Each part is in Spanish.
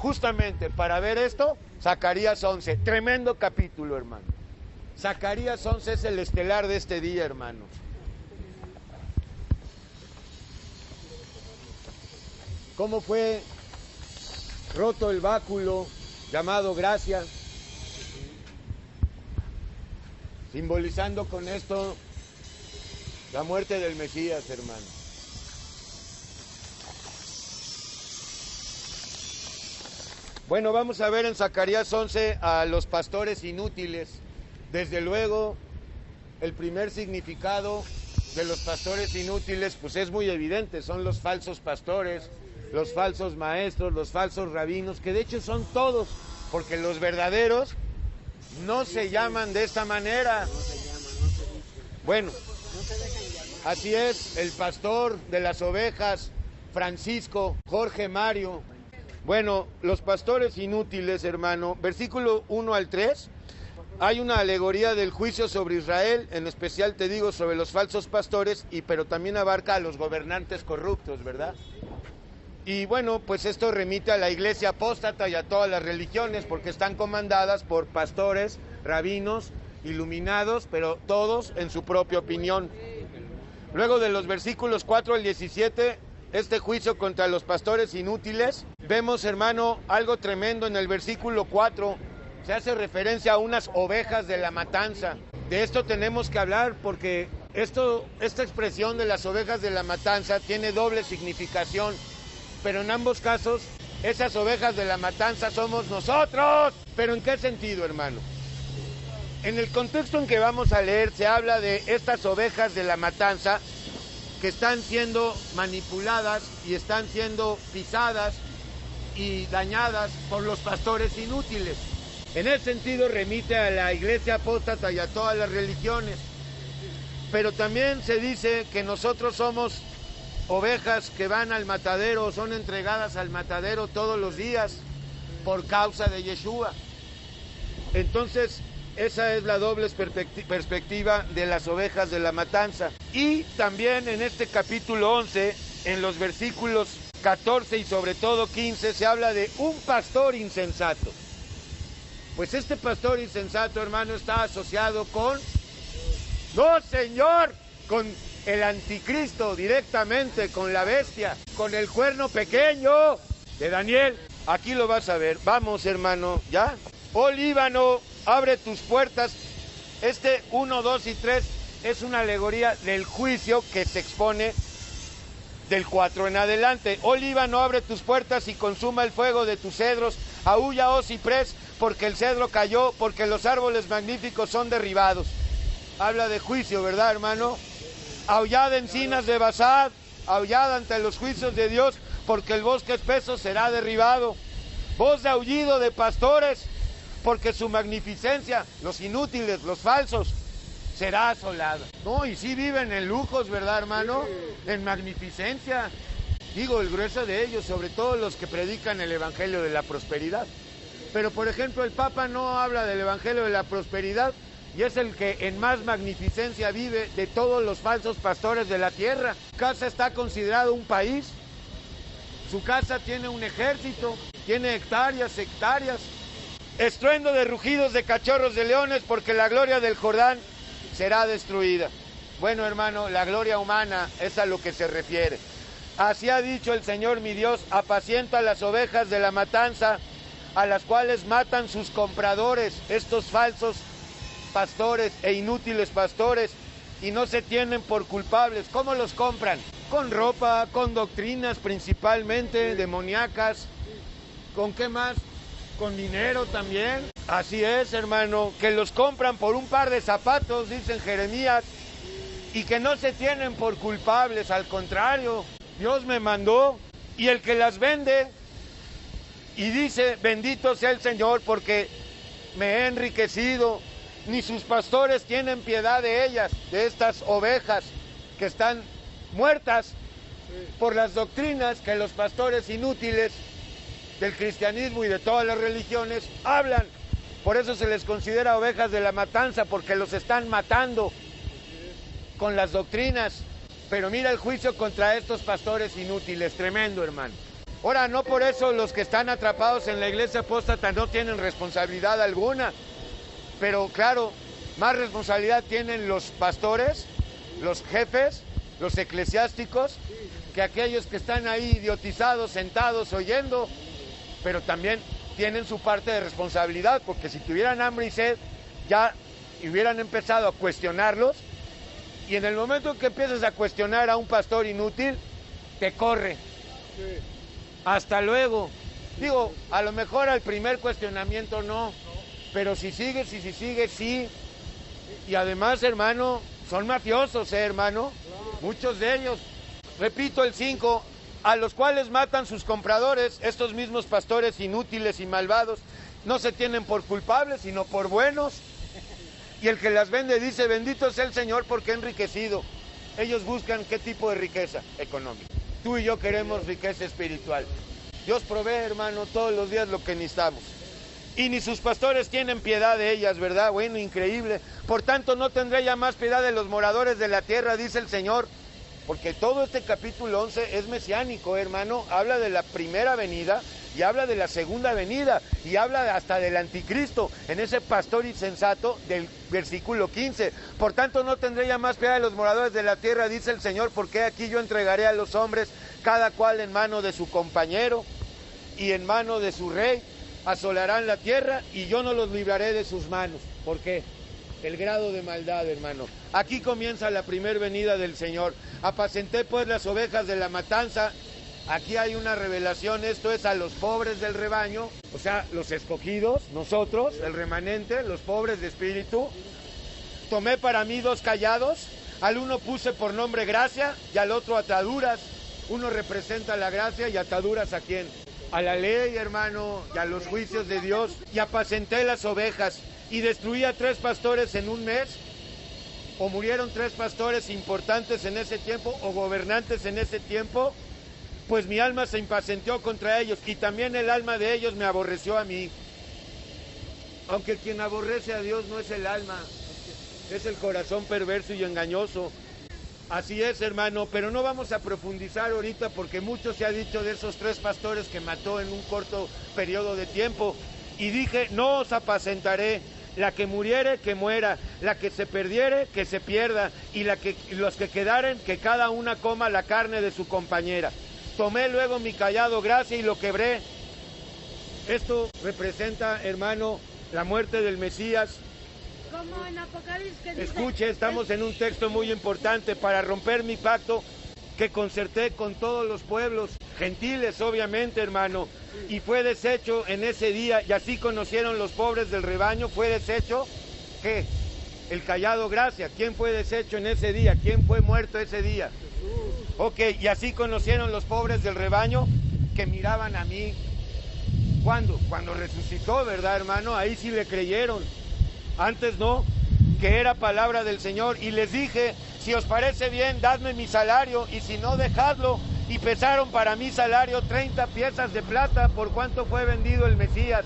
justamente para ver esto, Zacarías 11, tremendo capítulo, hermano. Zacarías 11 es el estelar de este día, hermano. ¿Cómo fue roto el báculo llamado gracia? Simbolizando con esto la muerte del Mesías, hermano. Bueno, vamos a ver en Zacarías 11 a los pastores inútiles. Desde luego, el primer significado de los pastores inútiles, pues es muy evidente, son los falsos pastores, los falsos maestros, los falsos rabinos, que de hecho son todos, porque los verdaderos no se llaman de esta manera. Bueno, así es, el pastor de las ovejas, Francisco Jorge Mario. Bueno, los pastores inútiles, hermano, versículo 1 al 3, hay una alegoría del juicio sobre Israel, en especial te digo sobre los falsos pastores, pero también abarca a los gobernantes corruptos, ¿verdad? Y bueno, pues esto remite a la iglesia apóstata y a todas las religiones, porque están comandadas por pastores, rabinos, iluminados, pero todos en su propia opinión. Luego de los versículos 4 al 17, este juicio contra los pastores inútiles, vemos, hermano, algo tremendo en el versículo 4, se hace referencia a unas ovejas de la matanza. De esto tenemos que hablar porque esta expresión de las ovejas de la matanza tiene doble significación, pero en ambos casos, esas ovejas de la matanza somos nosotros. ¿Pero en qué sentido, hermano? En el contexto en que vamos a leer, se habla de estas ovejas de la matanza que están siendo manipuladas y están siendo pisadas y dañadas por los pastores inútiles. En ese sentido remite a la iglesia apóstata y a todas las religiones. Pero también se dice que nosotros somos ovejas que van al matadero, son entregadas al matadero todos los días por causa de Yeshua. Entonces, esa es la doble perspectiva de las ovejas de la matanza. Y también en este capítulo 11, en los versículos 14 y sobre todo 15, se habla de un pastor insensato. Pues este pastor insensato, hermano, está asociado con... ¡No, Señor! Con el anticristo directamente, con la bestia, con el cuerno pequeño de Daniel. Aquí lo vas a ver. Vamos, hermano, ¿ya? Oh, Líbano, abre tus puertas. Este 1, 2 y 3 es una alegoría del juicio que se expone del 4 en adelante. Oh, Líbano, abre tus puertas y consuma el fuego de tus cedros. Aúlla, oh ciprés, porque el cedro cayó, porque los árboles magníficos son derribados. Habla de juicio, ¿verdad, hermano? Aullad, encinas de Basad, aullad ante los juicios de Dios, porque el bosque espeso será derribado. Voz de aullido de pastores, porque su magnificencia, los inútiles, los falsos, será asolada. No, y sí viven en lujos, ¿verdad, hermano? En magnificencia. Digo, el grueso de ellos, sobre todo los que predican el evangelio de la prosperidad. Pero, por ejemplo, el Papa no habla del evangelio de la prosperidad, y es el que en más magnificencia vive de todos los falsos pastores de la tierra. Su casa está considerado un país, su casa tiene un ejército, tiene hectáreas. Estruendo de rugidos de cachorros de leones, porque la gloria del Jordán será destruida. Bueno, hermano, la gloria humana es a lo que se refiere. Así ha dicho el Señor mi Dios: apacienta las ovejas de la matanza, a las cuales matan sus compradores, estos falsos pastores e inútiles pastores, y no se tienen por culpables. ¿Cómo los compran? Con ropa, con doctrinas principalmente demoníacas. ¿Con qué más? Con dinero también. Así es, hermano, que los compran por un par de zapatos, dice Jeremías, y que no se tienen por culpables. Al contrario, Dios me mandó, y el que las vende y dice: bendito sea el Señor porque me he enriquecido, ni sus pastores tienen piedad de ellas, de estas ovejas que están muertas por las doctrinas que los pastores inútiles del cristianismo y de todas las religiones hablan. Por eso se les considera ovejas de la matanza, porque los están matando con las doctrinas. Pero mira el juicio contra estos pastores inútiles, tremendo, hermano. Ahora, no por eso los que están atrapados en la iglesia apóstata no tienen responsabilidad alguna, pero claro, más responsabilidad tienen los pastores, los jefes, los eclesiásticos, que aquellos que están ahí idiotizados, sentados, oyendo, pero también tienen su parte de responsabilidad, porque si tuvieran hambre y sed, ya hubieran empezado a cuestionarlos, y en el momento en que empiezas a cuestionar a un pastor inútil, te corre. Sí. Hasta luego. Digo, a lo mejor al primer cuestionamiento no, pero si sigues y si sigues, sí. Y además, hermano, son mafiosos, hermano, muchos de ellos. Repito el 5, a los cuales matan sus compradores, estos mismos pastores inútiles y malvados, no se tienen por culpables, sino por buenos. Y el que las vende dice, bendito sea el Señor porque ha enriquecido. Ellos buscan qué tipo de riqueza económica. Tú y yo queremos riqueza espiritual. Dios provee, hermano, todos los días lo que necesitamos. Y ni sus pastores tienen piedad de ellas, ¿verdad? Bueno, increíble. Por tanto, no tendré ya más piedad de los moradores de la tierra, dice el Señor. Porque todo este capítulo 11 es mesiánico, hermano. Habla de la primera venida y habla de la segunda venida y habla hasta del anticristo en ese pastor insensato del versículo 15. Por tanto, no tendré ya más piedad de los moradores de la tierra, dice el Señor, porque aquí yo entregaré a los hombres cada cual en mano de su compañero y en mano de su rey. Asolarán la tierra y yo no los libraré de sus manos. ¿Por qué? El grado de maldad, hermano. Aquí comienza la primer venida del Señor. Apacenté pues las ovejas de la matanza. Aquí hay una revelación, esto es a los pobres del rebaño, o sea, los escogidos, nosotros, el remanente, los pobres de espíritu. Tomé para mí 2 callados, al uno puse por nombre gracia y al otro ataduras. Uno representa la gracia y ataduras ¿a quién? A la ley, hermano, y a los juicios de Dios. Y apacenté las ovejas y destruí a 3 pastores en un mes. O murieron 3 pastores importantes en ese tiempo o gobernantes en ese tiempo. Pues mi alma se impacientó contra ellos y también el alma de ellos me aborreció a mí. Aunque quien aborrece a Dios no es el alma, es el corazón perverso y engañoso. Así es, hermano, pero no vamos a profundizar ahorita porque mucho se ha dicho de esos 3 pastores que mató en un corto periodo de tiempo. Y dije, no os apacentaré, la que muriere, que muera, la que se perdiere, que se pierda, y los que quedaren, que cada una coma la carne de su compañera. Tomé luego mi cayado gracia y lo quebré. Esto representa, hermano, la muerte del Mesías. Como en Apocalipsis que dice, escuche, estamos en un texto muy importante. Para romper mi pacto que concerté con todos los pueblos, gentiles obviamente, hermano, y fue deshecho en ese día, y así conocieron los pobres del rebaño. Fue deshecho, ¿qué? El cayado gracia. ¿Quién fue deshecho en ese día? ¿Quién fue muerto ese día? Ok, y así conocieron los pobres del rebaño que miraban a mí. ¿Cuándo? Cuando resucitó, ¿verdad, hermano? Ahí sí le creyeron. Antes no, que era palabra del Señor. Y les dije, si os parece bien, dadme mi salario, y si no, dejadlo. Y pesaron para mi salario 30 piezas de plata, por cuánto fue vendido el Mesías.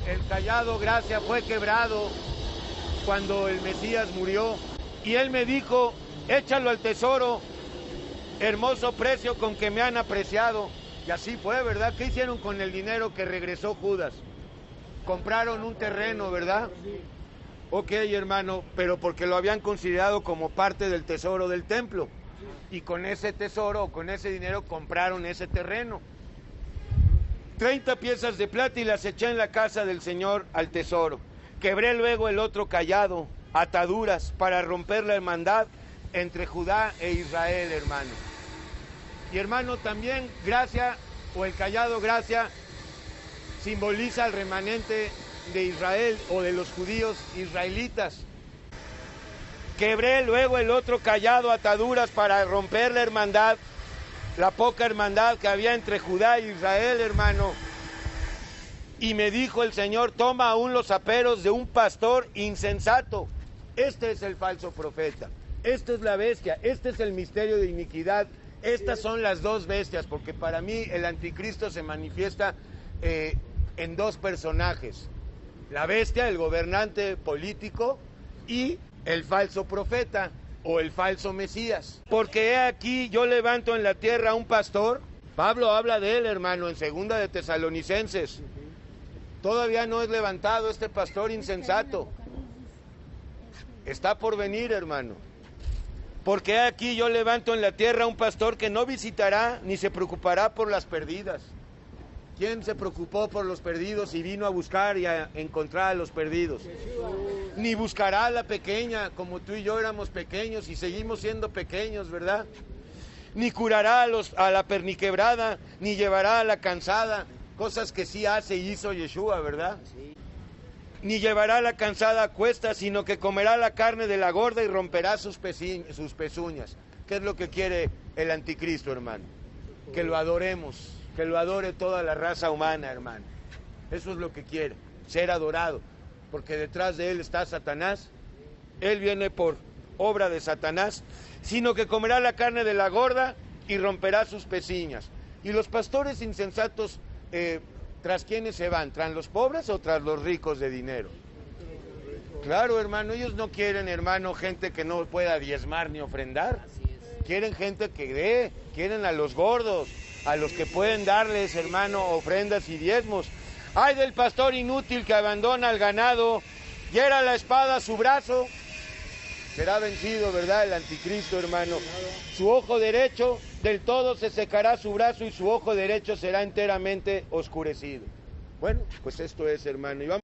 El cayado gracia fue quebrado cuando el Mesías murió. Y él me dijo, échalo al tesoro, hermoso precio con que me han apreciado. Y así fue, ¿verdad? ¿Qué hicieron con el dinero que regresó Judas? Compraron un terreno, ¿verdad? Ok, hermano, pero porque lo habían considerado como parte del tesoro del templo. Y con ese tesoro, o con ese dinero, compraron ese terreno. 30 piezas de plata y las eché en la casa del Señor al tesoro. Quebré luego el otro cayado, ataduras, para romper la hermandad entre Judá e Israel, hermano. Y hermano, también gracia, o el cayado gracia, simboliza al remanente de Israel o de los judíos israelitas. Quebré luego el otro cayado, ataduras, para romper la hermandad, la poca hermandad que había entre Judá e Israel, hermano. Y me dijo el Señor, toma aún los aperos de un pastor insensato. Este es el falso profeta, esta es la bestia, este es el misterio de iniquidad. Estas son las 2 bestias, porque para mí el anticristo se manifiesta en 2 personajes. La bestia, el gobernante político, y el falso profeta o el falso Mesías. Porque he aquí, yo levanto en la tierra un pastor Pablo habla de él, hermano, en segunda de Tesalonicenses. Todavía no es levantado este pastor insensato. Está por venir, hermano. Porque aquí yo levanto en la tierra un pastor que no visitará ni se preocupará por las perdidas. ¿Quién se preocupó por los perdidos y vino a buscar y a encontrar a los perdidos? Ni buscará a la pequeña, como tú y yo éramos pequeños y seguimos siendo pequeños, ¿verdad? Ni curará a la perniquebrada, ni llevará a la cansada, cosas que sí hace y hizo Yeshua, ¿verdad? Ni llevará a la cansada a cuestas, sino que comerá la carne de la gorda y romperá sus pezuñas. ¿Qué es lo que quiere el anticristo, hermano? Que lo adoremos, que lo adore toda la raza humana, hermano. Eso es lo que quiere, ser adorado, porque detrás de él está Satanás. Él viene por obra de Satanás, sino que comerá la carne de la gorda y romperá sus pezuñas. Y los pastores insensatos, ¿tras quiénes se van? ¿Tras los pobres o tras los ricos de dinero? Claro, hermano, ellos no quieren, hermano, gente que no pueda diezmar ni ofrendar. Quieren gente que dé, quieren a los gordos, a los que pueden darles, hermano, ofrendas y diezmos. ¡Ay del pastor inútil que abandona al ganado, hiera la espada a su brazo! Será vencido, ¿verdad? El anticristo, hermano. Su ojo derecho del todo se secará su brazo y su ojo derecho será enteramente oscurecido. Bueno, pues esto es, hermano. Y vamos